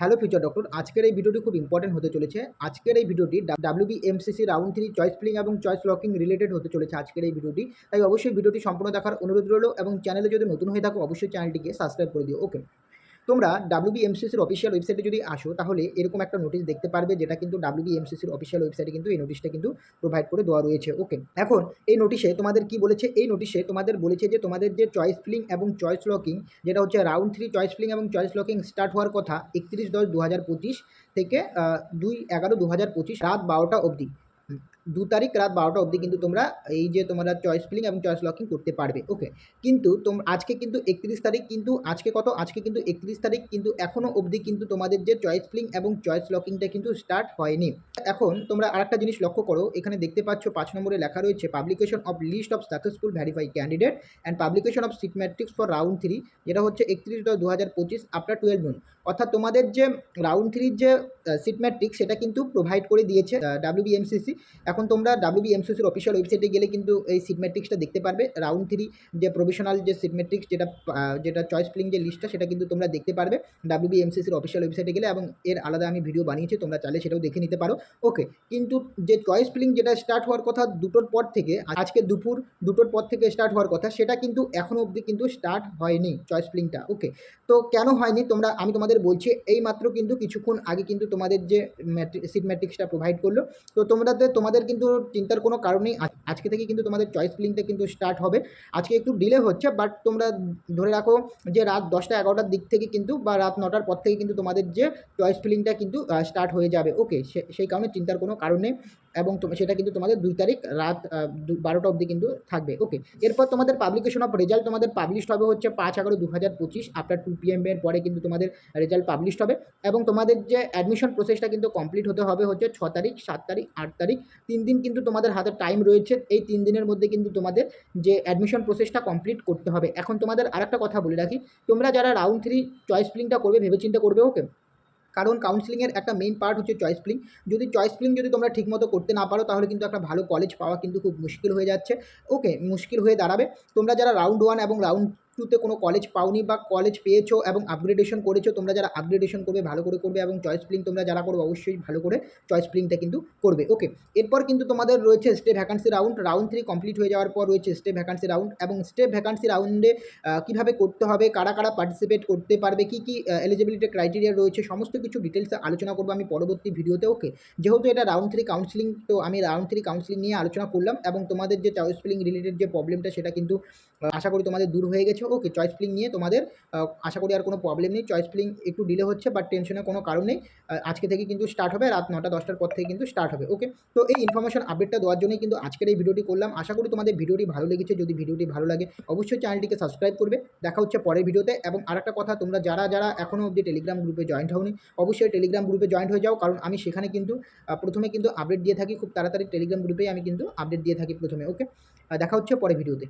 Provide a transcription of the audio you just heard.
Hello future doctor, আজকের এই ভিডিওটি খুব ইম্পর্টেন্ট হতে চলেছে। আজকের এই ভিডিওটি WBMCC রাউন্ড 3 চয়েস ফিলিং এবং চয়েস লকিং রিলেটেড হতে চলেছে আজকের এই ভিডিওটি। তাই অবশ্যই ভিডিওটি সম্পূর্ণ দেখার অনুরোধ রইল এবং চ্যানেলে যদি নতুন হয়ে থাকো অবশ্যই চ্যানেলটিকে সাবস্ক্রাইব করে দিও। ওকে, তোমরা WBMCCর অফিসিয়াল ওয়েবসাইটে যদি আসো তাহলে এরকম একটা নোটিশ দেখতে পারবে, যেটা কিন্তু WBMCCর অফিসিয়াল ওয়েবসাইটে কিন্তু এই নোটিশটা কিন্তু প্রোভাইড করে দেওয়া রয়েছে। ওকে, এখন এই নোটিশে তোমাদের কি বলেছে? এই নোটিশে তোমাদের বলেছে যে তোমাদের যে চয়েস ফিলিং এবং চয়েস লকিং, যেটা হচ্ছে রাউন্ড 3 চয়েস ফিলিং এবং চয়েস লকিং স্টার্ট হওয়ার কথা 31/10/2025 থেকে 2/11/2025 রাত 12টা অবধি, 2 তারিখ রাত 12টা অবধি কিন্তু তোমরা এই যে তোমরা চয়েস ফিলিং এবং চয়েস লকিং করতে পারবে। ওকে, কিন্তু আজকে কিন্তু 31 তারিখ, কিন্তু আজকে কত? আজকে কিন্তু 31 তারিখ, কিন্তু এখনও অবধি কিন্তু তোমাদের যে চয়েস ফিলিং এবং চয়েস লকিংটা কিন্তু স্টার্ট হয়নি। এখন তোমরা আরেকটা জিনিস লক্ষ্য করো, এখানে দেখতে পাচ্ছ 5 নম্বরে লেখা রয়েছে publication of list of successful verify candidate and publication of seat matrix for round 3, যেটা হচ্ছে 31/10/2025 আফটার 12 নুন। অর্থাৎ তোমাদের যে রাউন্ড 3 যে সিট ম্যাট্রিক্স সেটা কিন্তু প্রোভাইড করে দিয়েছে WBMCC। এখন তোমরা WBMCCর অফিসিয়াল ওয়েবসাইটে গেলে কিন্তু এই সিট ম্যাট্রিক্সটা দেখতে পারবে। রাউন্ড 3 যে প্রভিশনাল যে সিট ম্যাট্রিক্স, যেটা চয়েস ফিলিং যে লিস্টটা, সেটা কিন্তু তোমরা দেখতে পারবে WBMCCর অফিসিয়াল ওয়েবসাইটে গেলে, এবং এর আলাদা আমি ভিডিও বানিয়েছি, তোমরা চাইলে সেটাও দেখে নিতে পারো। ওকে, কিন্তু যে চয়েস ফিলিং যেটা স্টার্ট হওয়ার কথা 2টোর পর থেকে, আজকে দুপুর 2টোর পর থেকে স্টার্ট হওয়ার কথা, সেটা কিন্তু এখনও অবধি কিন্তু স্টার্ট হয়নি চয়েস ফিলিংটা। ওকে, তো কেন হয়নি আমি তোমাদের বলছি। এই মাত্র কিন্তু কিছুক্ষণ আগে কিন্তু তোমাদের যে সিট ম্যাট্রিক্সটা প্রোভাইড করলো। তো তোমাদের কিন্তু চিন্তার কোনো কারণেই, আজকে থেকে কিন্তু তোমাদের চয়েস ফিলিংটা কিন্তু স্টার্ট হবে। আজকে একটু ডিলে হচ্ছে, বাট তোমরা ধরে রাখো যে রাত 10টা-11টার দিক থেকে কিন্তু, বা রাত 9টার পর থেকে কিন্তু তোমাদের যে চয়েস ফিলিংটা কিন্তু স্টার্ট হয়ে যাবে। ওকে, সেই কারণে চিন্তার কোনো কারণ নেই, এবং সেটা কিন্তু তোমাদের 2 তারিখ রাত 12টা অবধি কিন্তু থাকবে। ওকে, এরপর তোমাদের পাবলিকেশন অফ রেজাল্ট তোমাদের পাবলিশড হবে হচ্ছে 5/11/2025 আফটার 2 PM এর পরে কিন্তু তোমাদের রেজাল্ট পাবলিশড হবে, এবং তোমাদের যে অ্যাডমিশন প্রসেসটা কিন্তু কমপ্লিট হতে হবে হচ্ছে 6 তারিখ, 7 তারিখ, 8 তারিখ। 3 দিন কিন্তু তোমাদের হাতে টাইম রয়েছে। এই 3 দিনের মধ্যে কিন্তু তোমাদের যে অ্যাডমিশন প্রসেসটা কমপ্লিট করতে হবে। এখন তোমাদের আরেকটা কথা বলে রাখি, তোমরা যারা রাউন্ড 3 চয়েস ফিলিংটা করবে ভেবেচিন্তে করবে। ওকে, কারণ কাউন্সিলিংয়ের একটা মেইন পার্ট হচ্ছে চয়েস ফিলিং। চয়েস ফিলিং যদি তোমরা ঠিকমতো করতে না পারো তাহলে কিন্তু একটা ভালো কলেজ পাওয়া কিন্তু খুব মুশকিল হয়ে যাচ্ছে। ওকে, মুশকিল হয়ে দাঁড়াবে। তোমরা যারা রাউন্ড 1 এবং রাউন্ড 2তে কোনো কলেজ পাওনি, বা কলেজ পেয়েছো এবং আপগ্রেডেশন করেছো, তোমরা যারা আপগ্রেডেশন করবে ভালো করে করবে, এবং চয়েস ফিলিং তোমরা যারা করবে অবশ্যই ভালো করে চয়েস ফিলিংটা কিন্তু করবে। ওকে, এরপর কিন্তু তোমাদের রয়েছে stay vacancy round. Round 3 complete হয়ে যাওয়ার পর রয়েছে স্টে ভ্যাকান্সি রাউন্ড, এবং স্টে ভ্যাকান্সি রাউন্ডে কীভাবে করতে হবে, কারা কারা পার্টিসিপেট করতে পারবে, কী কী এলিজিবিলিটি ক্রাইটেরিয়া রয়েছে, সমস্ত কিছু ডিটেলসে আলোচনা করবো আমি পরবর্তী ভিডিওতে। ওকে, যেহেতু এটা রাউন্ড 3 কাউন্সিলিং, তো আমি রাউন্ড 3 কাউন্সিলিং নিয়ে আলোচনা করলাম, এবং তোমাদের যে চয়েস ফিলিং রিলেটেড যে প্রবলেমটা সেটা কিন্তু আশা করি তোমাদের দূর হয়ে গেছে। ওকে, চয়েস ফিলিং নিয়ে তোমাদের আশা করি আর কোনো প্রবলেম নেই। চয়েস ফিলিং একটু ডিলে হচ্ছে, বাট টেনশনের কোনো কারণ নেই। আজকে থেকে কিন্তু স্টার্ট হবে, রাত 9টা-10টার পর থেকে কিন্তু স্টার্ট হবে। ওকে, তো এই ইনফরমেশন আপডেটটা দেওয়ার জন্যই কিন্তু আজকের এই ভিডিওটি করলাম। আশা করি তোমাদের ভিডিওটি ভালো লেগেছে। যদি ভিডিওটি ভালো লাগে অবশ্যই চ্যানেলটিকে সাবস্ক্রাইব করবে। দেখা হচ্ছে পরের ভিডিওতে। এবং আরেকটা কথা, তোমরা যারা এখনও অবধি টেলিগ্রাম গ্রুপে জয়েন্ট হওনি, অবশ্যই টেলিগ্রাম গ্রুপে জয়েন্ট হয়ে যাও, কারণ আমি সেখানে কিন্তু প্রথমে কিন্তু আপডেট দিয়ে থাকি। খুব তাড়াতাড়ি টেলিগ্রাম গ্রুপেই আমি কিন্তু আপডেট দিয়ে থাকি প্রথমে। ওকে, দেখা হচ্ছে পরের ভিডিওতে।